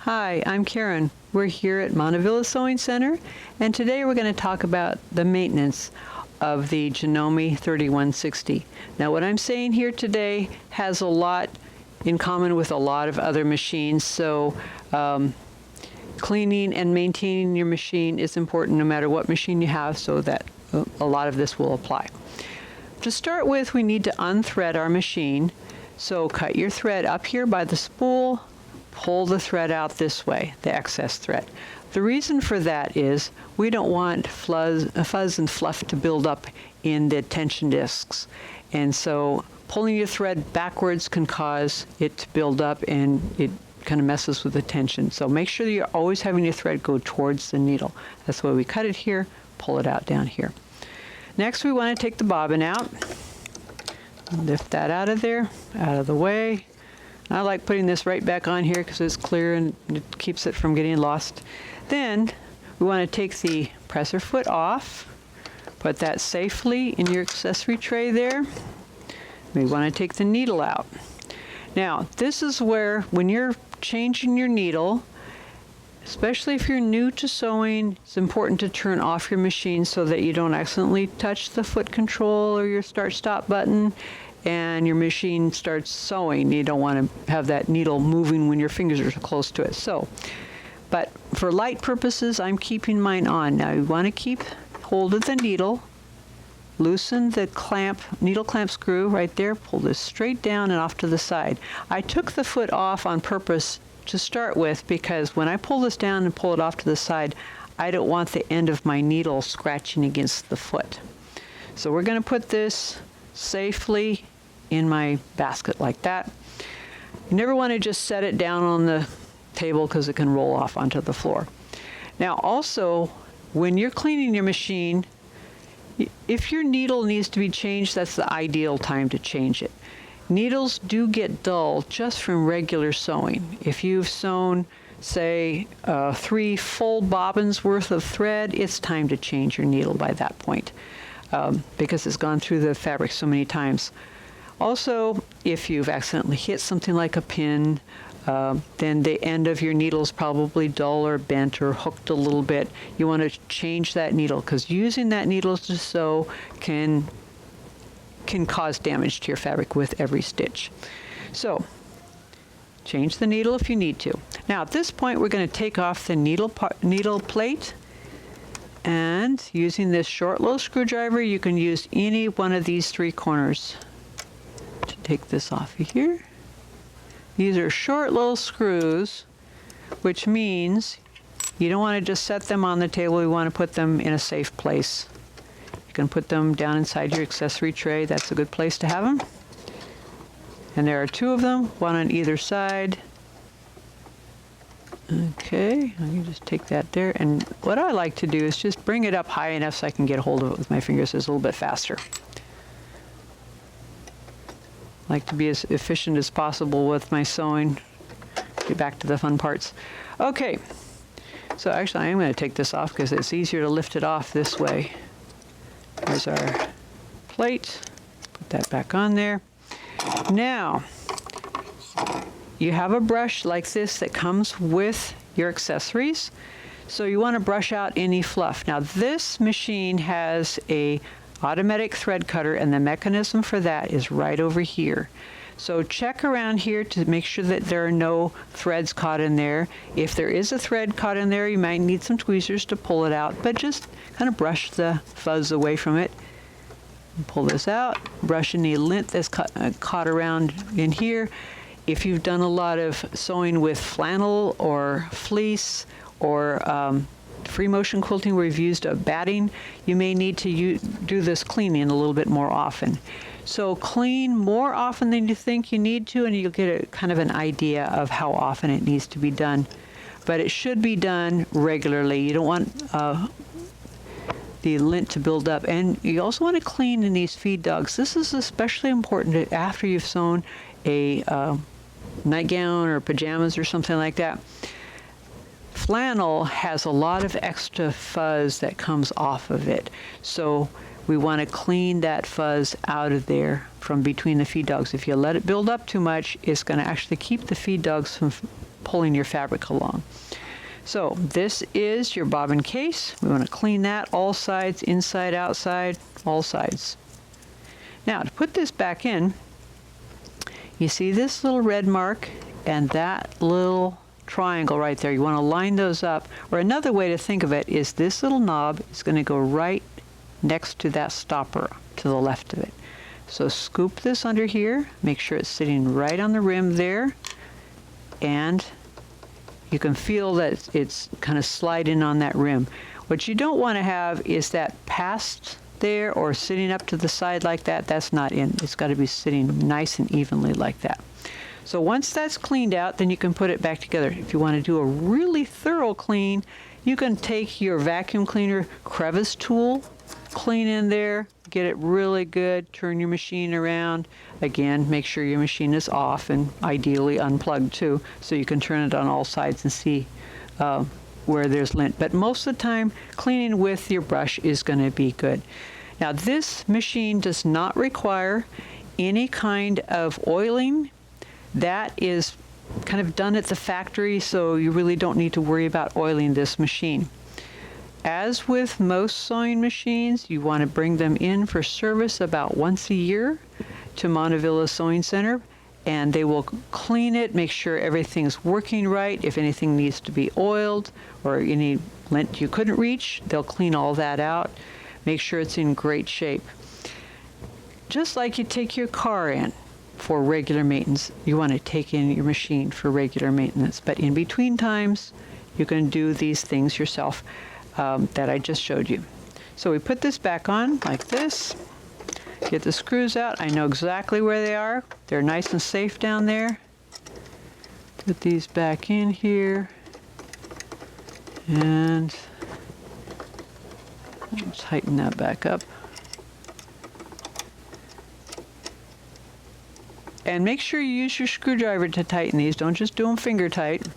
Hi, I'm Karen. We're here at Montavilla Sewing Center, and today we're going to talk about the maintenance of the Janome 3160. Now, what I'm saying here today has a lot in common with a lot of other machines, so cleaning and maintaining your machine is important no matter what machine you have, so that a lot of this will apply. To start with, we need to unthread our machine. So cut your thread up here by the spool, pull the thread out this way, the excess thread. The reason for that is we don't want fuzz and fluff to build up in the tension discs. And so pulling your thread backwards can cause it to build up, and it kind of messes with the tension. So make sure that you're always having your thread go towards the needle. That's why we cut it here, pull it out down here. Next, we want to take the bobbin out. Lift that out of there, out of the way. I like putting this right back on here because it's clear and it keeps it from getting lost. Then we want to take the presser foot off, put that safely in your accessory tray there. We want to take the needle out. Now, this is where, when you're changing your needle, especially if you're new to sewing, it's important to turn off your machine so that you don't accidentally touch the foot control or your start-stop button and your machine starts sewing. You don't want to have that needle moving when your fingers are close to it. So, but for light purposes, I'm keeping mine on. Now you want to keep hold of the needle, loosen the clamp, needle clamp screw right there, pull this straight down and off to the side. I took the foot off on purpose to start with because when I pull this down and pull it off to the side, I don't want the end of my needle scratching against the foot. So we're going to put this safely in my basket like that. You never want to just set it down on the table because it can roll off onto the floor. Now also, when you're cleaning your machine, if your needle needs to be changed, that's the ideal time to change it. Needles do get dull just from regular sewing. If you've sewn, say, 3 full bobbins worth of thread, it's time to change your needle by that point because it's gone through the fabric so many times. Also, if you've accidentally hit something like a pin, then the end of your needle is probably dull or bent or hooked a little bit. You want to change that needle because using that needle to sew can cause damage to your fabric with every stitch. So change the needle if you need to. Now at this point, we're going to take off the needle plate, and using this short low screwdriver, you can use any one of these 3 corners to take this off of here. These are short low screws, which means you don't want to just set them on the table. You want to put them in a safe place. You can put them down inside your accessory tray. That's a good place to have them. And there are 2 of them, one on either side. Okay, I can just take that there. And what I like to do is just bring it up high enough so I can get a hold of it with my fingers. It's a little bit faster. I like to be as efficient as possible with my sewing. Get back to the fun parts. Okay, so actually I'm going to take this off because it's easier to lift it off this way. There's our plate. Put that back on there. Now, you have a brush like this that comes with your accessories. So you want to brush out any fluff. Now this machine has a automatic thread cutter, and the mechanism for that is right over here. So check around here to make sure that there are no threads caught in there. If there is a thread caught in there, you might need some tweezers to pull it out, but just kind of brush the fuzz away from it. Pull this out, brush any lint that's caught around in here. If you've done a lot of sewing with flannel or fleece or free motion quilting where you've used a batting, you may need to do this cleaning a little bit more often. So clean more often than you think you need to, and you'll get a kind of an idea of how often it needs to be done. But it should be done regularly. You don't want the lint to build up. And you also want to clean in these feed dogs. This is especially important after you've sewn a nightgown or pajamas or something like that. Flannel has a lot of extra fuzz that comes off of it. So we want to clean that fuzz out of there from between the feed dogs. If you let it build up too much, it's going to actually keep the feed dogs from pulling your fabric along. So this is your bobbin case. We want to clean that, all sides, inside, outside, all sides. Now to put this back in, you see this little red mark and that little triangle right there. You want to line those up. Or another way to think of it is this little knob is going to go right next to that stopper to the left of it. So scoop this under here, make sure it's sitting right on the rim there, and you can feel that it's kind of sliding on that rim. What you don't want to have is that past there or sitting up to the side like that. That's not in. It's got to be sitting nice and evenly like that. So once that's cleaned out, then you can put it back together. If you want to do a really thorough clean, you can take your vacuum cleaner crevice tool, clean in there, get it really good, turn your machine around. Again, make sure your machine is off and ideally unplugged too, so you can turn it on all sides and see where there's lint. But most of the time, cleaning with your brush is going to be good. Now this machine does not require any kind of oiling. That is kind of done at the factory, so you really don't need to worry about oiling this machine. As with most sewing machines, you want to bring them in for service about once a year to Montavilla Sewing Center, and they will clean it, make sure everything's working right. If anything needs to be oiled or any lint you couldn't reach, they'll clean all that out, make sure it's in great shape. Just like you take your car in for regular maintenance, you want to take in your machine for regular maintenance. But in between times, you can do these things yourself that I just showed you. So we put this back on like this. Get the screws out. I know exactly where they are. They're nice and safe down there. Put these back in here. And tighten that back up. And make sure you use your screwdriver to tighten these. Don't just do them finger tight.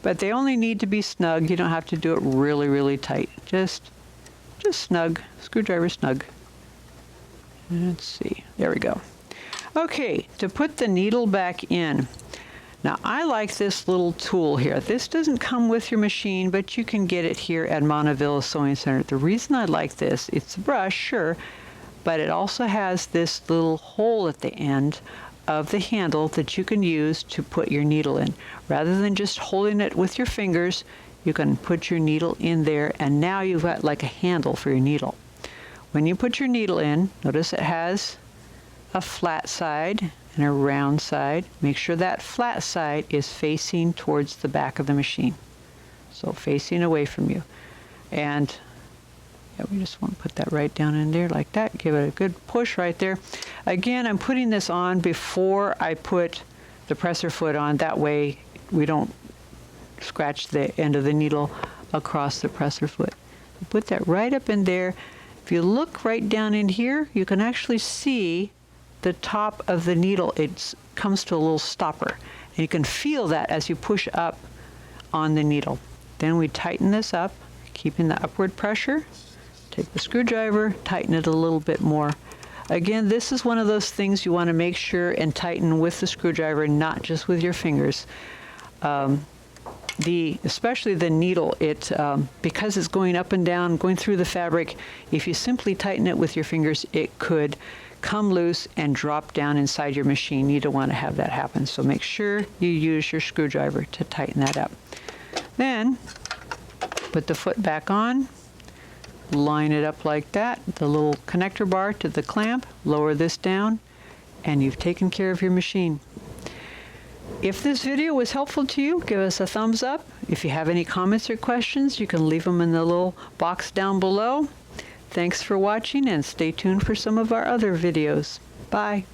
But they only need to be snug. You don't have to do it really, really tight. Just snug. Screwdriver snug. Let's see. There we go. Okay, to put the needle back in. Now, I like this little tool here. This doesn't come with your machine, but you can get it here at Montavilla Sewing Center. The reason I like this, it's a brush, sure, but it also has this little hole at the end of the handle that you can use to put your needle in. Rather than just holding it with your fingers, you can put your needle in there, and now you've got like a handle for your needle. When you put your needle in, notice it has a flat side and a round side. Make sure that flat side is facing towards the back of the machine. So facing away from you. And yeah, we just want to put that right down in there like that. Give it a good push right there. Again, I'm putting this on before I put the presser foot on. That way we don't scratch the end of the needle across the presser foot. Put that right up in there. If you look right down in here, you can actually see the top of the needle. It comes to a little stopper. And you can feel that as you push up on the needle. Then we tighten this up, keeping the upward pressure. Take the screwdriver, tighten it a little bit more. Again, this is one of those things you want to make sure and tighten with the screwdriver, not just with your fingers. Especially the needle, because it's going up and down, going through the fabric, if you simply tighten it with your fingers, it could come loose and drop down inside your machine. You don't want to have that happen. So make sure you use your screwdriver to tighten that up. Then put the foot back on, line it up like that, the little connector bar to the clamp, lower this down, and you've taken care of your machine. If this video was helpful to you, give us a thumbs up. If you have any comments or questions, you can leave them in the little box down below. Thanks for watching, and stay tuned for some of our other videos. Bye.